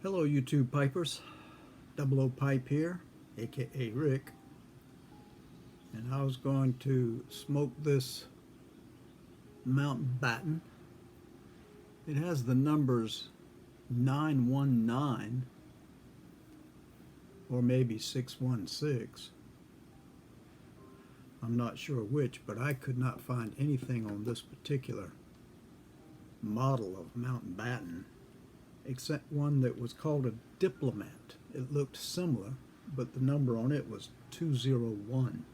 Hello YouTube pipers, Double O Pipe here, aka Rick, and I was going to smoke this mountain batten. It has the numbers 919 or maybe 616. I'm not sure which, but I could not find anything on this particular model of mountain batten except one that was called a Diplomat. It looked similar, but the number on it was 201.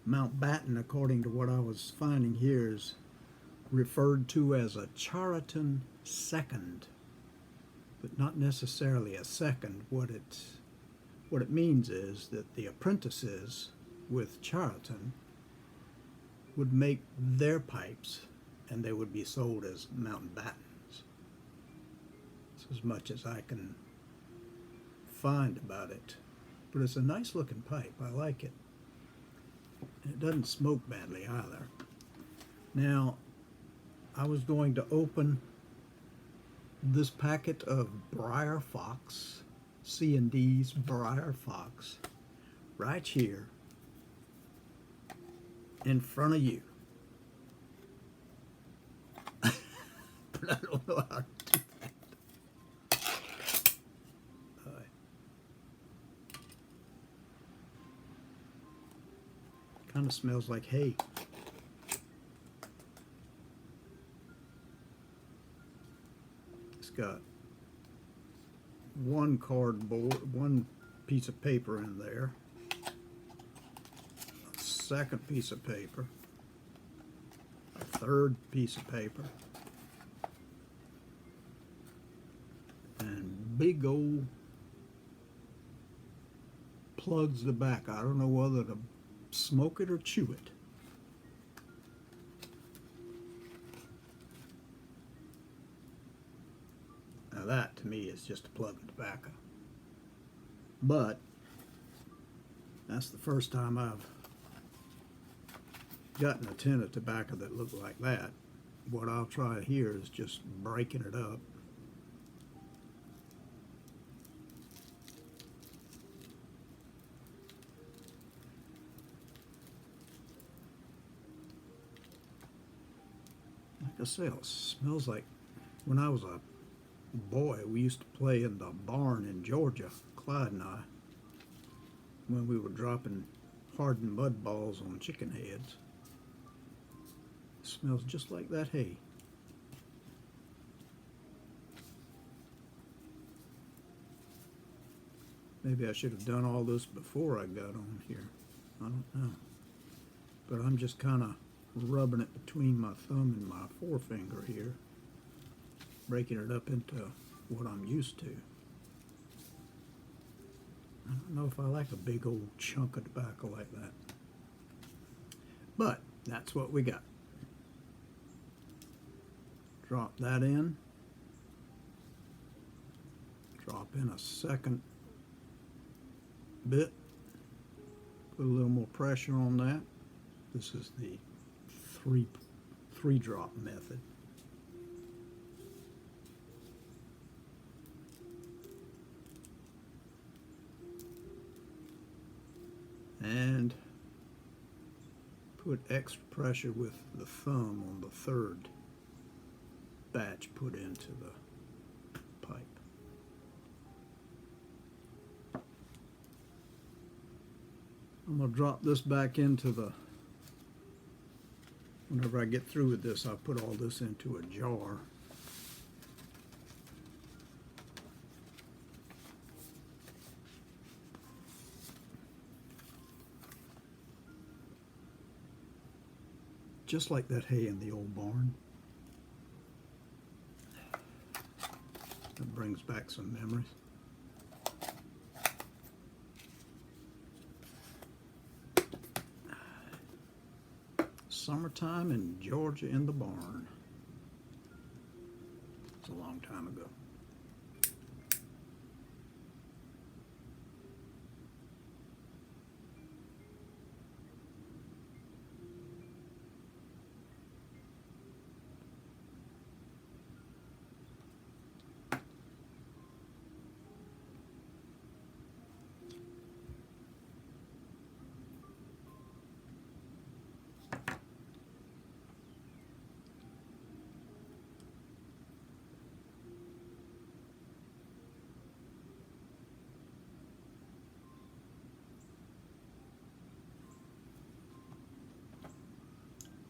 Mountbatten, according to what I was finding here, is referred to as a Chariton second, but not necessarily a second. What it means is that the apprentices with Chariton would make their pipes and they would be sold as Mountbatten. As much as I can find about it, but it's a nice looking pipe. I like it. It doesn't smoke badly either. Now, I was going to open this packet of Briar Fox, C&D's Briar Fox, right here in front of you. But I don't know how to do that. Kind of smells like hay. It's got one cardboard, one piece of paper in there, a second piece of paper, a third piece of paper, and big old plugs the back. I don't know whether to smoke it or chew it. Now that to me is just a plug of tobacco. But that's the first time I've gotten a tin of tobacco that looked like that. What I'll try here is just breaking it up. Like I say, it smells like when I was a boy, we used to play in the barn in Georgia, Clyde and I, when we were dropping hardened mud balls on chicken heads. It smells just like that hay. Maybe I should have done all this before I got on here. I don't know. But I'm just kind of rubbing it between my thumb and my forefinger here, breaking it up into what I'm used to. I don't know if I like a big old chunk of tobacco like that. But that's what we got. Drop that in. Drop in a second bit. Put a little more pressure on that. This is the three drop method. And put extra pressure with the thumb on the third batch put into the pipe. I'm going to drop this back into the, whenever I get through with this, I'll put all this into a jar. Just like that hay in the old barn. That brings back some memories. Summertime in Georgia in the barn. It's a long time ago.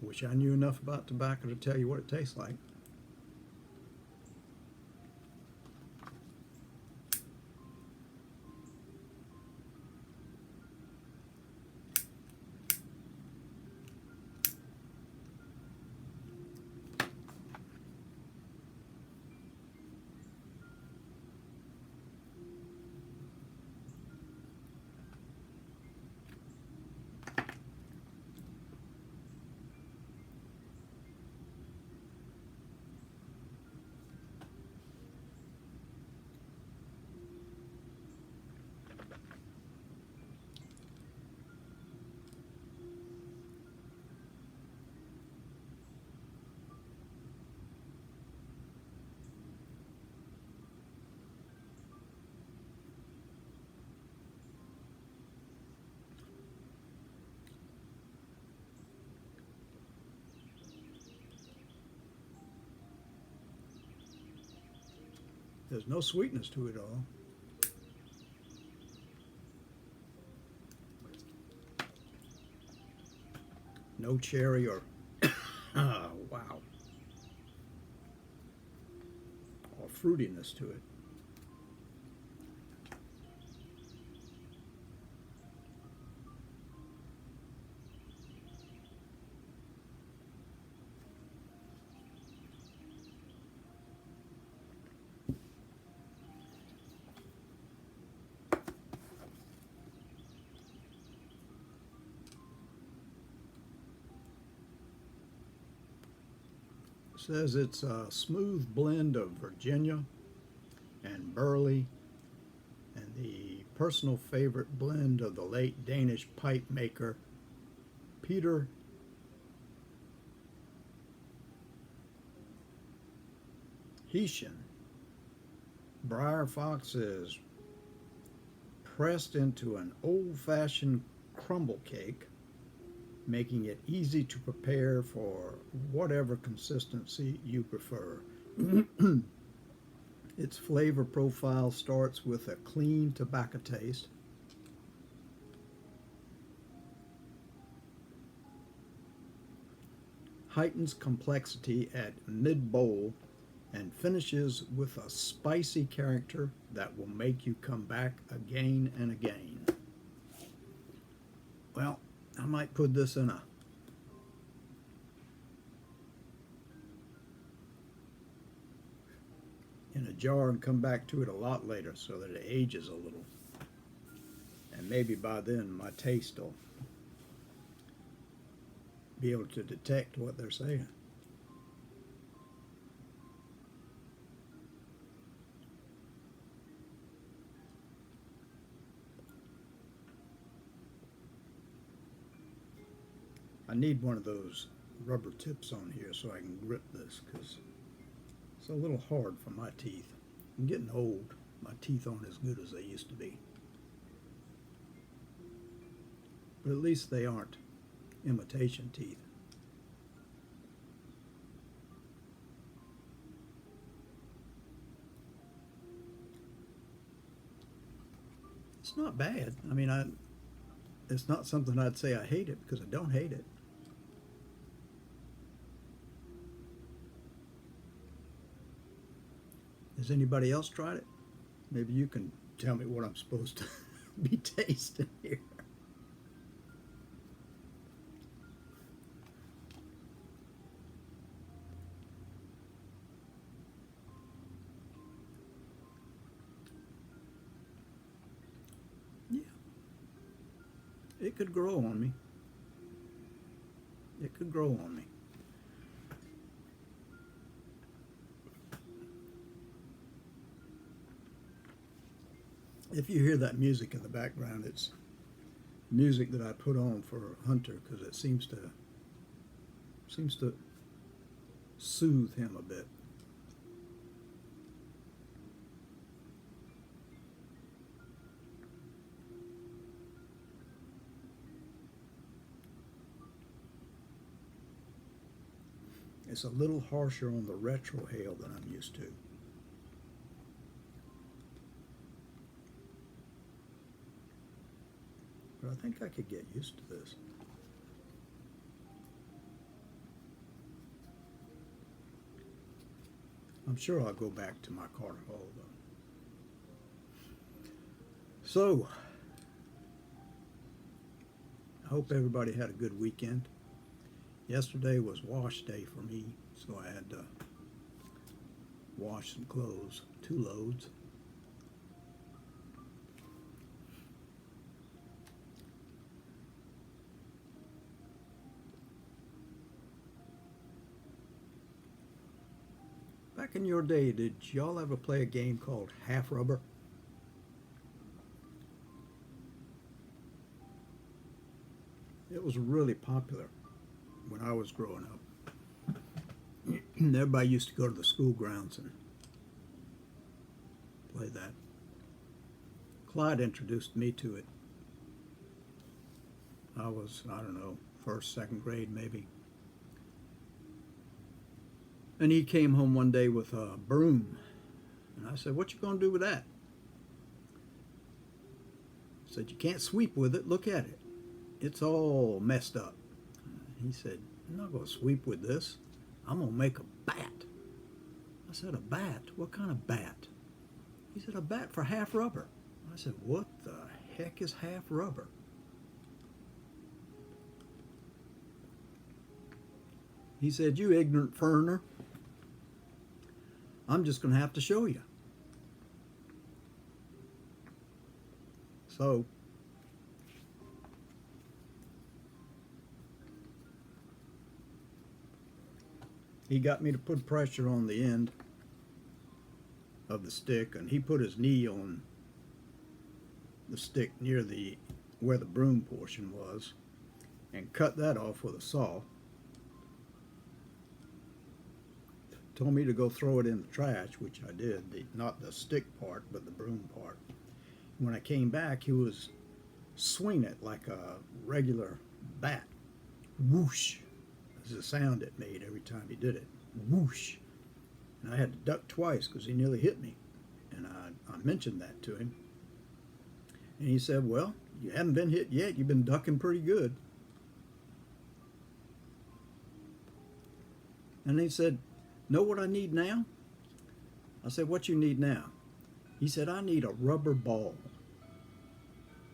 Wish I knew enough about tobacco to tell you what it tastes like. There's no sweetness to it all. No cherry or wow, or fruitiness to it. Says it's a smooth blend of Virginia and burley and the personal favorite blend of the late Danish pipe maker Peter Hessian. Briar Fox is pressed into an old-fashioned crumble cake, making it easy to prepare for whatever consistency you prefer. Its flavor profile starts with a clean tobacco taste, heightens complexity at mid-bowl, and finishes with a spicy character that will make you come back again and again. Well, I might put this in a jar and come back to it a lot later so that it ages a little. And maybe by then my taste will be able to detect what they're saying. I need one of those rubber tips on here so I can grip this because it's a little hard for my teeth. I'm getting old. My teeth aren't as good as they used to be. But at least they aren't imitation teeth. It's not bad. I mean, it's not something I'd say I hate it because I don't hate it. Has anybody else tried it? Maybe you can tell me what I'm supposed to be tasting here. Yeah, it could grow on me. It could grow on me. If you hear that music in the background, it's music that I put on for Hunter because it seems to soothe him a bit. It's a little harsher on the retrohale than I'm used to. But I think I could get used to this. I'm sure I'll go back to my Carter Hall though. So, I hope everybody had a good weekend. Yesterday was wash day for me, so I had to wash some clothes, 2 loads. Back in your day, did y'all ever play a game called Half Rubber? It was really popular when I was growing up. Everybody used to go to the school grounds and play that. Clyde introduced me to it. I was, I don't know, first, second grade maybe. And he came home one day with a broom. And I said, "What you gonna do with that?" He said, "You can't sweep with it. Look at it. It's all messed up." He said, "I'm not gonna sweep with this. I'm gonna make a bat." I said, "A bat? What kind of bat?" He said, "A bat for half rubber." I said, "What the heck is half rubber?" He said, "You ignorant foreigner, I'm just going to have to show you." So, he got me to put pressure on the end of the stick, and he put his knee on the stick near the where the broom portion was and cut that off with a saw. Told me to go throw it in the trash, which I did, not the stick part, but the broom part. When I came back, he was swinging it like a regular bat. Whoosh is the sound it made every time he did it. Whoosh. And I had to duck twice because he nearly hit me. And I mentioned that to him. And he said, "Well, you haven't been hit yet. You've been ducking pretty good." And he said, "Know what I need now?" I said, "What you need now?" He said, "I need a rubber ball."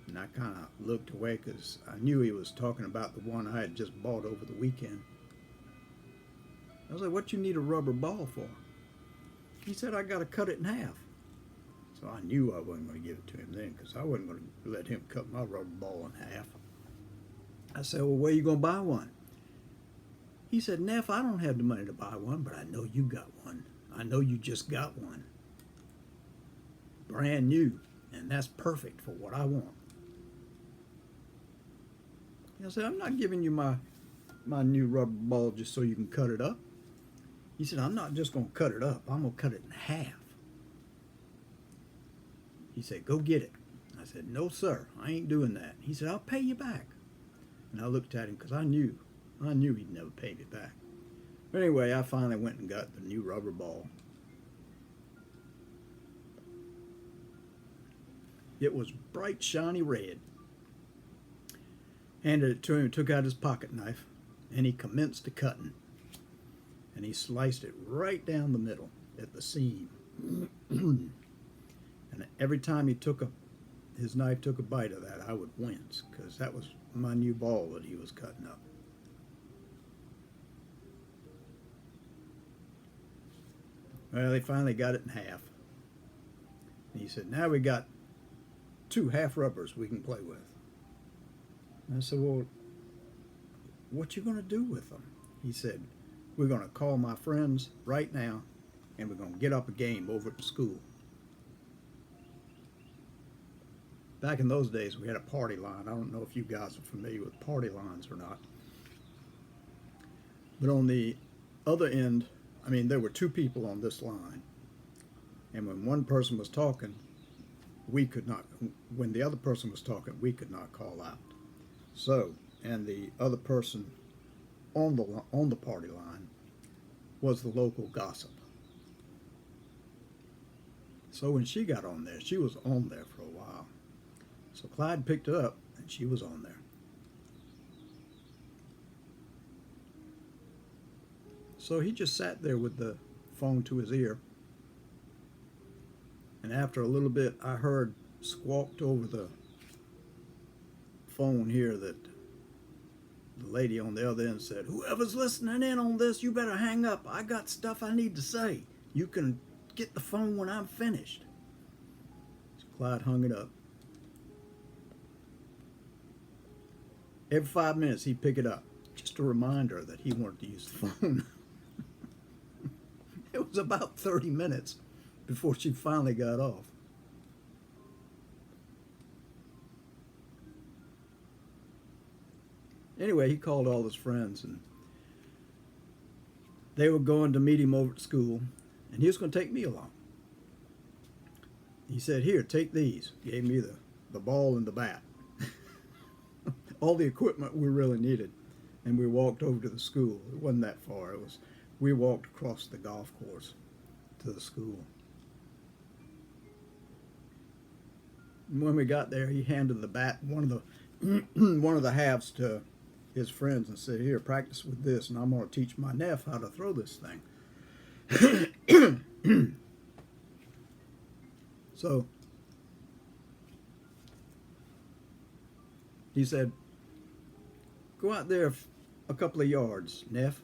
And I kind of looked away because I knew he was talking about the one I had just bought over the weekend. I was like, "What you need a rubber ball for?" He said, "I got to cut it in half." So I knew I wasn't going to give it to him then because I wasn't going to let him cut my rubber ball in half. I said, "Well, where you going to buy one?" He said, "Neff, I don't have the money to buy one, but I know you got one. I know you just got one. Brand new, and that's perfect for what I want." I said, "I'm not giving you my new rubber ball just so you can cut it up." He said, "I'm not just going to cut it up. I'm going to cut it in half." He said, "Go get it." I said, "No, sir, I ain't doing that." He said, "I'll pay you back." And I looked at him because I knew he'd never pay me back. But anyway, I finally went and got the new rubber ball. It was bright, shiny red. Handed it to him, took out his pocket knife, and he commenced to cutting. And he sliced it right down the middle at the seam. And every time his knife took a bite of that, I would wince because that was my new ball that he was cutting up. Well, he finally got it in half. And he said, "Now we got 2 half rubbers we can play with." And I said, "Well, what you going to do with them?" He said, "We're going to call my friends right now, and we're going to get up a game over at the school." Back in those days, we had a party line. I don't know if you guys are familiar with party lines or not. But on the other end, there were 2 people on this line. And when one person was talking, when the other person was talking, we could not call out. So, and the other person on the party line was the local gossip. So when she got on there, she was on there for a while. So Clyde picked her up, and she was on there. So he just sat there with the phone to his ear. And after a little bit, I heard squawked over the phone here that the lady on the other end said, "Whoever's listening in on this, you better hang up. I got stuff I need to say. You can get the phone when I'm finished." So Clyde hung it up. Every 5 minutes he'd pick it up. Just a reminder that he wanted to use the phone. It was about 30 minutes before she finally got off. Anyway, he called all his friends, and they were going to meet him over at school, and he was going to take me along. He said, "Here, take these." Gave me the ball and the bat. All the equipment we really needed. And we walked over to the school. It wasn't that far. We walked across the golf course to the school. And when we got there, he handed the bat, one of the halves, to his friends and said, "Here, practice with this, and I'm going to teach my nephew how to throw this thing." So he said, "Go out there a couple of yards, Neff."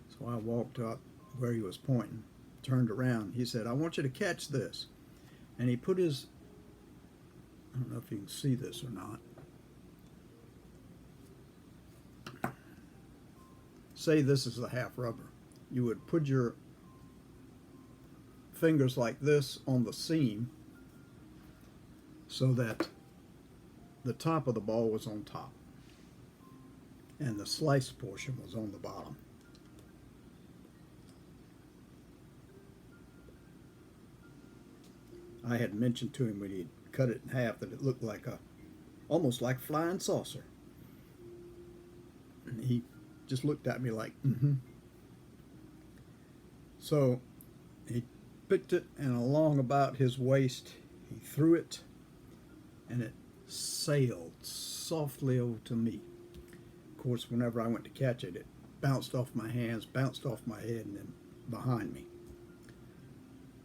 So I walked up where he was pointing, turned around. He said, "I want you to catch this." And he put his, I don't know if you can see this or not. Say this is a half rubber. You would put your fingers like this on the seam so that the top of the ball was on top and the slice portion was on the bottom. I had mentioned to him when he'd cut it in half that it looked like almost like a flying saucer. And he just looked at me like, mm-hmm. So he picked it, and along about his waist, he threw it, and it sailed softly over to me. Of course, whenever I went to catch it, it bounced off my hands, bounced off my head, and then behind me.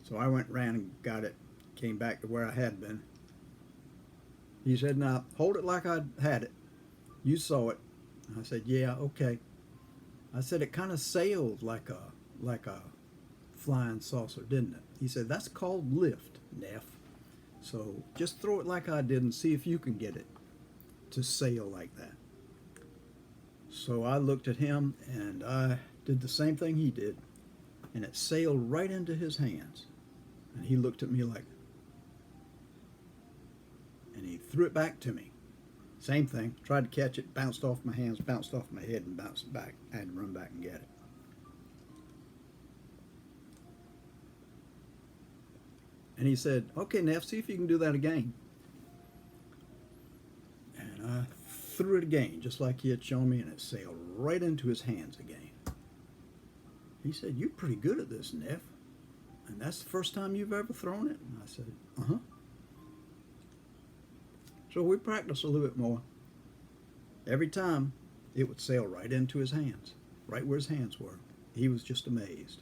So I went around and got it, came back to where I had been. He said, "Now, hold it like I had it. You saw it." I said, "Yeah, okay." I said, "It kind of sailed like a flying saucer, didn't it?" He said, "That's called lift, Neff. So just throw it like I did and see if you can get it to sail like that." So I looked at him and I did the same thing he did, and it sailed right into his hands. And he looked at me like, and he threw it back to me. Same thing, tried to catch it, bounced off my hands, bounced off my head, and bounced back. I had to run back and get it. And he said, "Okay, Neff, see if you can do that again." And I threw it again, just like he had shown me, and it sailed right into his hands again. He said, "You're pretty good at this, Neff. And that's the first time you've ever thrown it?" And I said, "Uh-huh." So we practiced a little bit more. Every time, it would sail right into his hands, right where his hands were. He was just amazed.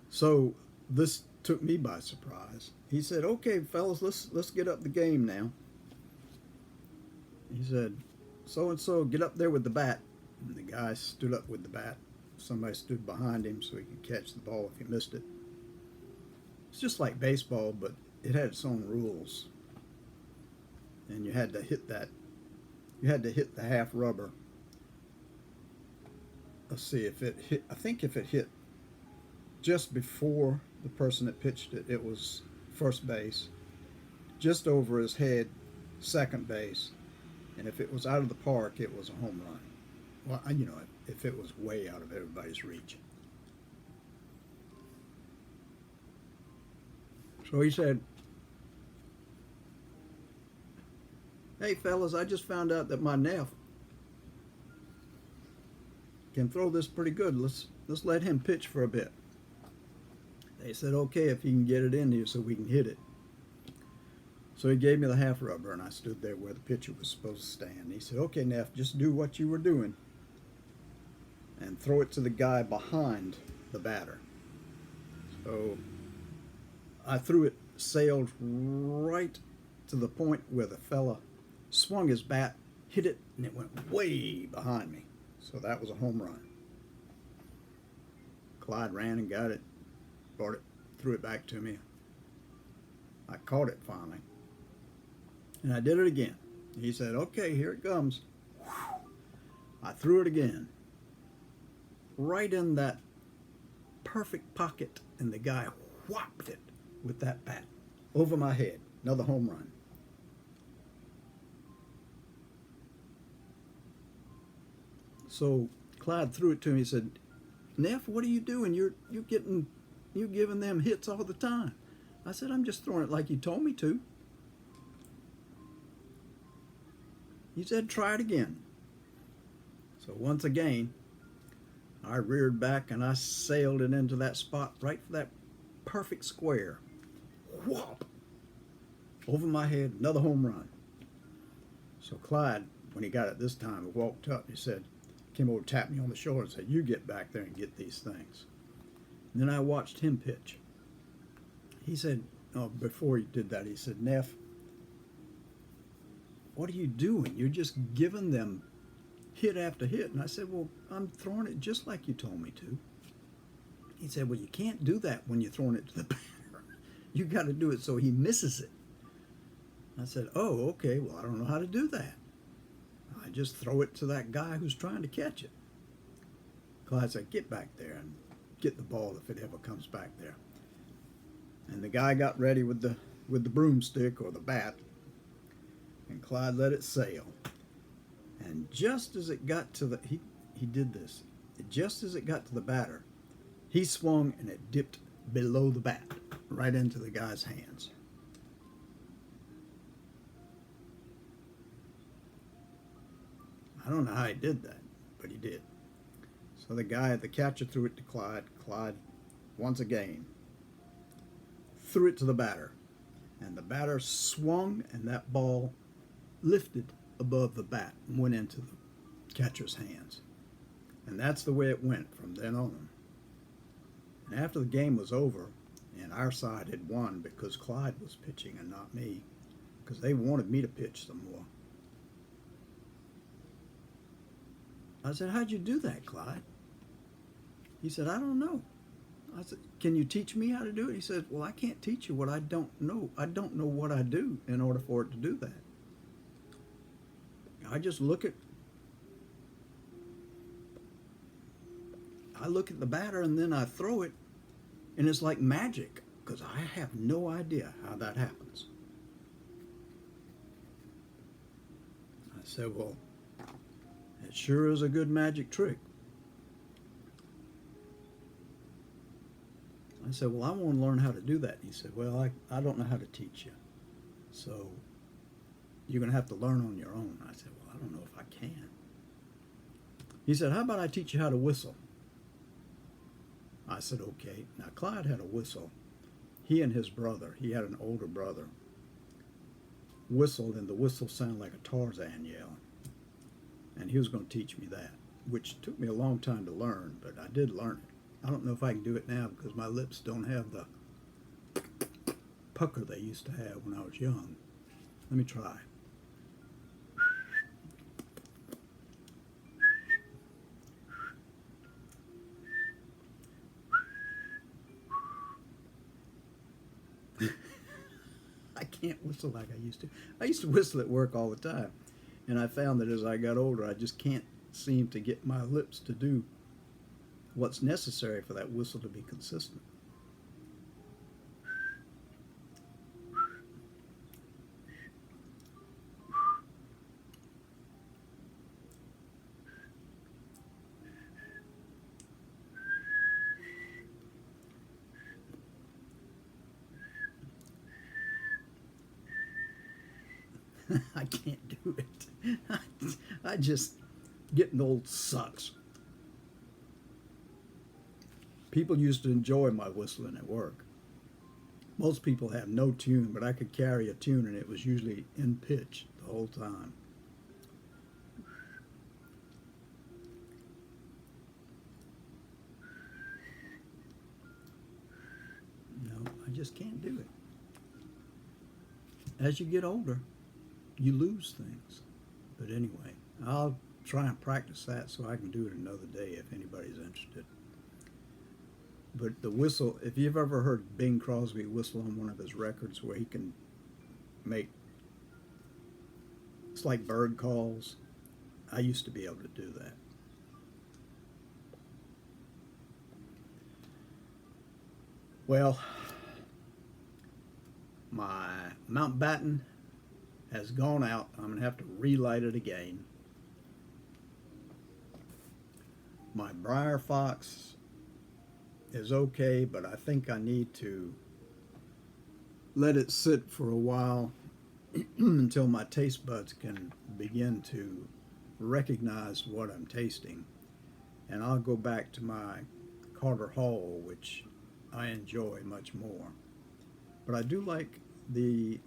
So this took me by surprise. He said, "Okay, fellas, let's get up the game now." He said, "So-and-so, get up there with the bat." And the guy stood up with the bat. Somebody stood behind him so he could catch the ball if he missed it. It's just like baseball, but it had its own rules. And you had to hit that. You had to hit the half rubber. Let's see if it hit. I think if it hit just before the person that pitched it, it was first base. Just over his head, second base. And if it was out of the park, it was a home run. Well, you know, if it was way out of everybody's reach. So he said, "Hey fellas, I just found out that my Neff can throw this pretty good. Let's let him pitch for a bit." They said, "Okay, if he can get it in here so we can hit it." So he gave me the half rubber, and I stood there where the pitcher was supposed to stand. He said, "Okay, Neff, just do what you were doing and throw it to the guy behind the batter. So I threw it, sailed right to the point where the fella swung his bat, hit it, and it went way behind me. So that was a home run. Clyde ran and got it, brought it, threw it back to me. I caught it finally. And I did it again. He said, okay, here it comes. I threw it again. Right in that perfect pocket, and the guy whopped it with that bat over my head. Another home run. So Clyde threw it to me. He said, Neff, what are you doing? You're giving them hits all the time. I said, I'm just throwing it like you told me to. He said, try it again. So once again, I reared back and I sailed it into that spot right for that perfect square. Whop! Over my head, another home run. So Clyde, when he got it this time, he walked up. He said, came over, tapped me on the shoulder and said, you get back there and get these things. And then I watched him pitch. He said, before he did that, he said, Neff, what are you doing? You're just giving them hit after hit. And I said, well, I'm throwing it just like you told me to. He said, well, you can't do that when you're throwing it to the batter. You got to do it so he misses it. I said, oh, okay, well, I don't know how to do that. I just throw it to that guy who's trying to catch it. Clyde said, get back there and get the ball if it ever comes back there. And the guy got ready with the broomstick or the bat, and Clyde let it sail. And just as it got to he did this. Just as it got to the batter, he swung and it dipped below the bat, right into the guy's hands. I don't know how he did that, but he did. So the catcher threw it to Clyde. Clyde, once again, threw it to the batter. And the batter swung, and that ball lifted above the bat and went into the catcher's hands. And that's the way it went from then on. And after the game was over, and our side had won because Clyde was pitching and not me, because they wanted me to pitch some more. I said, how'd you do that, Clyde? He said, I don't know. I said, can you teach me how to do it? He said, well, I can't teach you what I don't know. I don't know what I do in order for it to do that. I just look at the batter and then I throw it, and it's like magic because I have no idea how that happens. I said, well, it sure is a good magic trick. I said, well, I want to learn how to do that. He said, well, I don't know how to teach you. So you're going to have to learn on your own. I said, well, I don't know if I can. He said, how about I teach you how to whistle? I said, okay. Now, Clyde had a whistle. He and his brother, he had an older brother, whistled, and the whistle sounded like a Tarzan yell. And he was going to teach me that, which took me a long time to learn, but I did learn it. I don't know if I can do it now because my lips don't have the pucker they used to have when I was young. Let me try. I can't whistle like I used to. I used to whistle at work all the time, and I found that as I got older, I just can't seem to get my lips to do what's necessary for that whistle to be consistent. I can't do it. I just, getting old sucks. People used to enjoy my whistling at work. Most people have no tune, but I could carry a tune and it was usually in pitch the whole time. just can't do it. As you get older, you lose things. But anyway, I'll try and practice that so I can do it another day if anybody's interested. But the whistle, if you've ever heard Bing Crosby whistle on one of his records where he can make, it's like bird calls, I used to be able to do that. Well, my Mountbatten has gone out. I'm going to have to relight it again. My Briar Fox is okay, but I think I need to let it sit for a while until my taste buds can begin to recognize what I'm tasting. And I'll go back to my Carter Hall, which I enjoy much more. But I do like the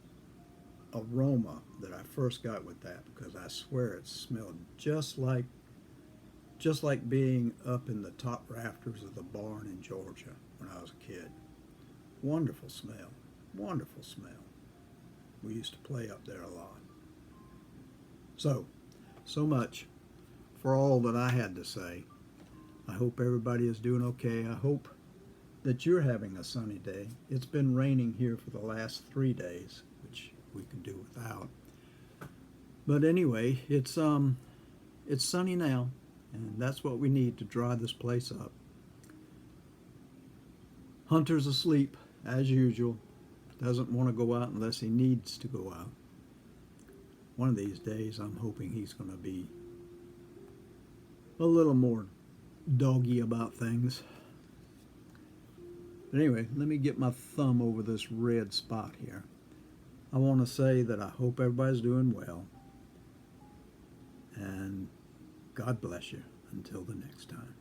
aroma that I first got with that, because I swear it smelled just like being up in the top rafters of the barn in Georgia when I was a kid. Wonderful smell. Wonderful smell. We used to play up there a lot. So much for all that I had to say. I hope everybody is doing okay. I hope that you're having a sunny day. It's been raining here for the last 3 days, which we could do without. But anyway, it's sunny now, and that's what we need to dry this place up. Hunter's asleep, as usual. Doesn't want to go out unless he needs to go out. One of these days, I'm hoping he's going to be a little more doggy about things. But anyway, let me get my thumb over this red spot here. I want to say that I hope everybody's doing well. And God bless you until the next time.